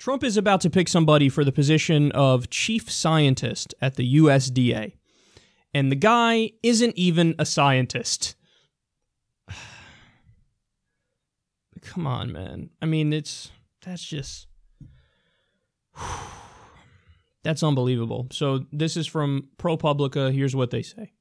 Trump is about to pick somebody for the position of chief scientist at the USDA. And the guy isn't even a scientist. Come on, man. I mean, that's unbelievable. So this is from ProPublica. Here's what they say.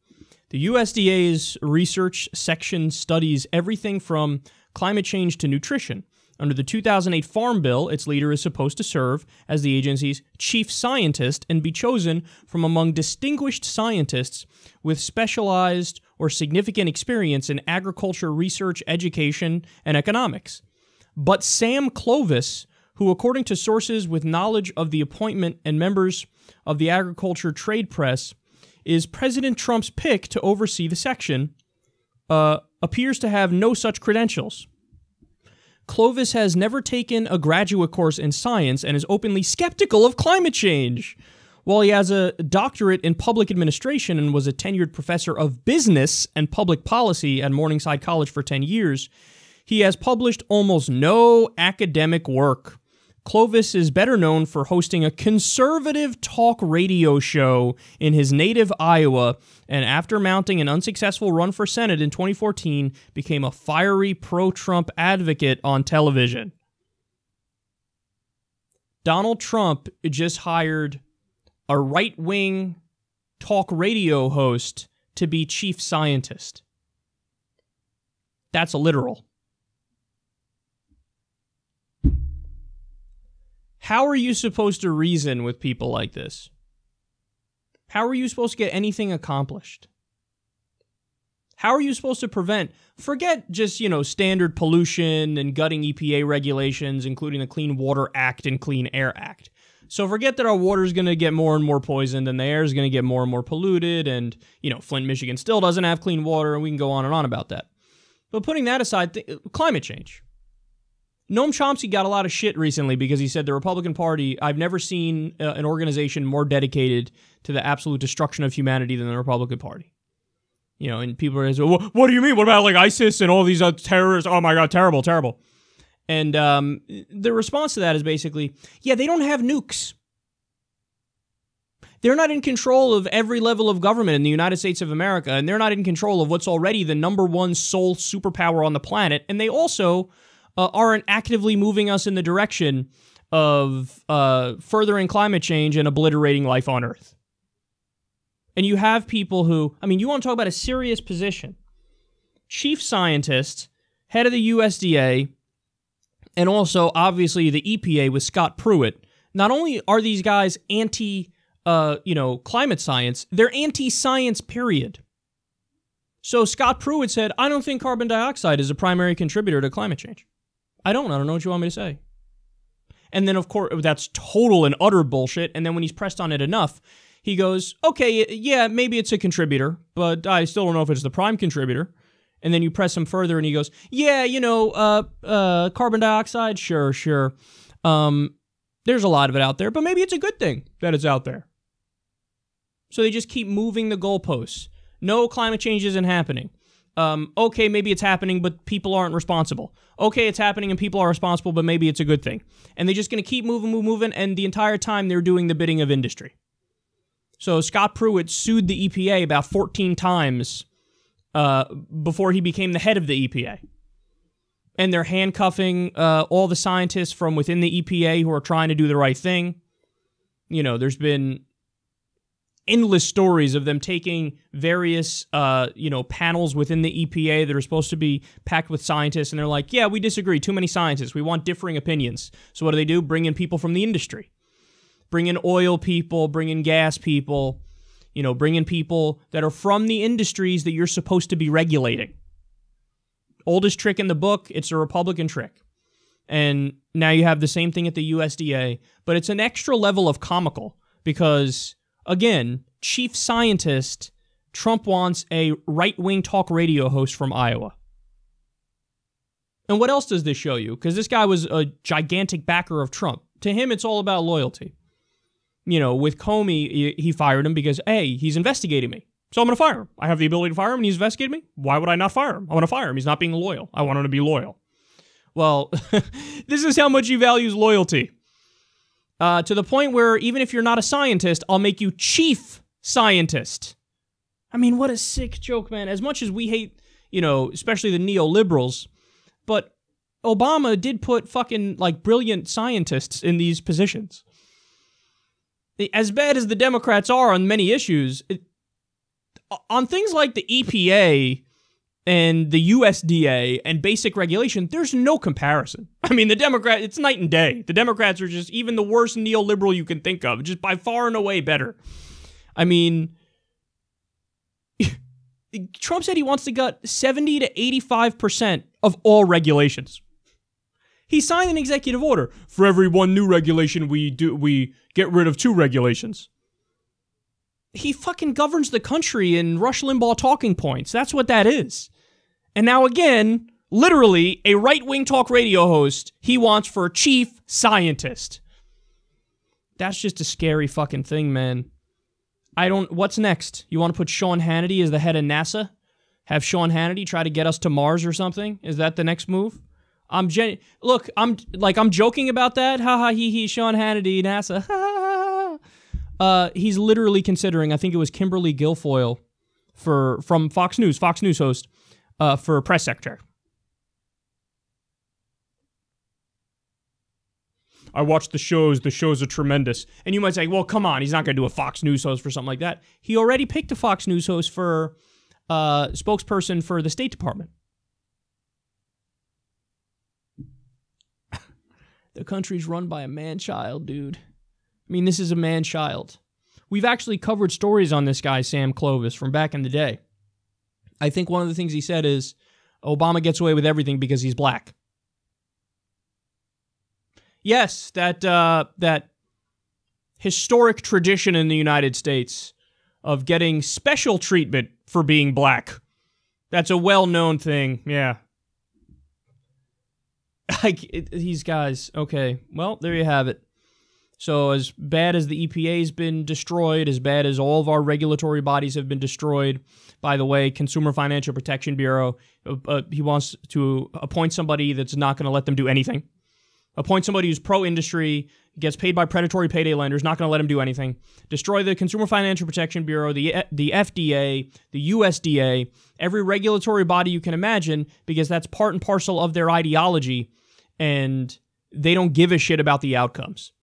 The USDA's research section studies everything from climate change to nutrition. Under the 2008 Farm Bill, its leader is supposed to serve as the agency's chief scientist and be chosen from among distinguished scientists with specialized or significant experience in agriculture research, education, and economics. But Sam Clovis, who according to sources with knowledge of the appointment and members of the agriculture trade press, is President Trump's pick to oversee the section, appears to have no such credentials. Clovis has never taken a graduate course in science and is openly skeptical of climate change. While he has a doctorate in public administration and was a tenured professor of business and public policy at Morningside College for 10 years, he has published almost no academic work. Clovis is better known for hosting a conservative talk radio show in his native Iowa, and after mounting an unsuccessful run for Senate in 2014, became a fiery pro-Trump advocate on television. Donald Trump just hired a right-wing talk radio host to be chief scientist. That's literal. How are you supposed to reason with people like this? How are you supposed to get anything accomplished? How are you supposed to prevent, forget just, standard pollution and gutting EPA regulations, including the Clean Water Act and Clean Air Act. So forget that our water is going to get more and more poisoned and the air is going to get more and more polluted and, Flint, Michigan still doesn't have clean water, and we can go on and on about that. But putting that aside, climate change. Noam Chomsky got a lot of shit recently because he said the Republican Party, I've never seen an organization more dedicated to the absolute destruction of humanity than the Republican Party. And people are saying, well, what do you mean? What about like ISIS and all these terrorists? Oh my God, terrible, terrible. And the response to that is basically, yeah, they don't have nukes. They're not in control of every level of government in the United States of America, and they're not in control of what's already the #1 sole superpower on the planet, and they also aren't actively moving us in the direction of furthering climate change and obliterating life on Earth. And you have people who, you want to talk about a serious position. Chief scientist, head of the USDA, and also, obviously, the EPA with Scott Pruitt. Not only are these guys climate science, they're anti-science, period. So Scott Pruitt said, I don't think carbon dioxide is a primary contributor to climate change. I don't know what you want me to say. And then, of course, that's total and utter bullshit. And then when he's pressed on it enough, he goes, okay, yeah, maybe it's a contributor, but I still don't know if it's the prime contributor. And then you press him further and he goes, yeah, carbon dioxide, sure. There's a lot of it out there, but maybe it's a good thing that it's out there. So they just keep moving the goalposts. No, climate change isn't happening. Okay, maybe it's happening, but people aren't responsible. Okay, it's happening and people are responsible, but maybe it's a good thing. And they're just going to keep moving, and the entire time they're doing the bidding of industry. So Scott Pruitt sued the EPA about 14 times before he became the head of the EPA. And they're handcuffing all the scientists from within the EPA who are trying to do the right thing. There's been endless stories of them taking various, panels within the EPA that are supposed to be packed with scientists, and they're like, yeah, we disagree, too many scientists, we want differing opinions. So what do? Bring in people from the industry. Bring in oil people, bring in gas people, bring in people that are from the industries that you're supposed to be regulating. Oldest trick in the book, it's a Republican trick. And now you have the same thing at the USDA, but it's an extra level of comical because, again, chief scientist, Trump wants a right-wing talk radio host from Iowa. And what else does this show you? Because this guy was a gigantic backer of Trump. To him, it's all about loyalty. With Comey, he fired him because, hey, he's investigating me. So I'm going to fire him. I have the ability to fire him and he's investigating me. Why would I not fire him? I want to fire him. He's not being loyal. I want him to be loyal. Well, this is how much he values loyalty. To the point where even if you're not a scientist, I'll make you chief scientist. I mean, what a sick joke, man. As much as we hate, especially the neoliberals, but Obama did put fucking, brilliant scientists in these positions. As bad as the Democrats are on many issues, on things like the EPA and the USDA and basic regulation, there's no comparison. I mean, it's night and day. The Democrats are just even the worst neoliberal you can think of, just by far and away better. I mean, Trump said he wants to gut 70 to 85% of all regulations. He signed an executive order. For every one new regulation we get rid of 2 regulations. He fucking governs the country in Rush Limbaugh talking points. That's what that is. And now again, literally, a right-wing talk radio host he wants for chief scientist. That's just a scary fucking thing, man. What's next? You want to put Sean Hannity as the head of NASA? Have Sean Hannity try to get us to Mars or something? Is that the next move? I'm joking about that. Ha ha he, Sean Hannity, NASA. He's literally considering, I think it was Kimberly Guilfoyle from Fox News host, for press secretary. I watched the shows. The shows are tremendous. And you might say, well, come on. He's not going to do a Fox News host for something like that. He already picked a Fox News host for spokesperson for the State Department. The country's run by a man-child, dude. I mean, this is a man-child. We've actually covered stories on this guy, Sam Clovis, from back in the day. I think one of the things he said is, Obama gets away with everything because he's black. Yes, that historic tradition in the United States of getting special treatment for being black. That's a well-known thing, yeah. These guys, okay, well, there you have it. So as bad as the EPA's been destroyed, as bad as all of our regulatory bodies have been destroyed, by the way, Consumer Financial Protection Bureau, he wants to appoint somebody that's not going to let them do anything. Appoint somebody who's pro-industry, gets paid by predatory payday lenders, not going to let him do anything. Destroy the Consumer Financial Protection Bureau, the FDA, the USDA, every regulatory body you can imagine, because that's part and parcel of their ideology, and they don't give a shit about the outcomes.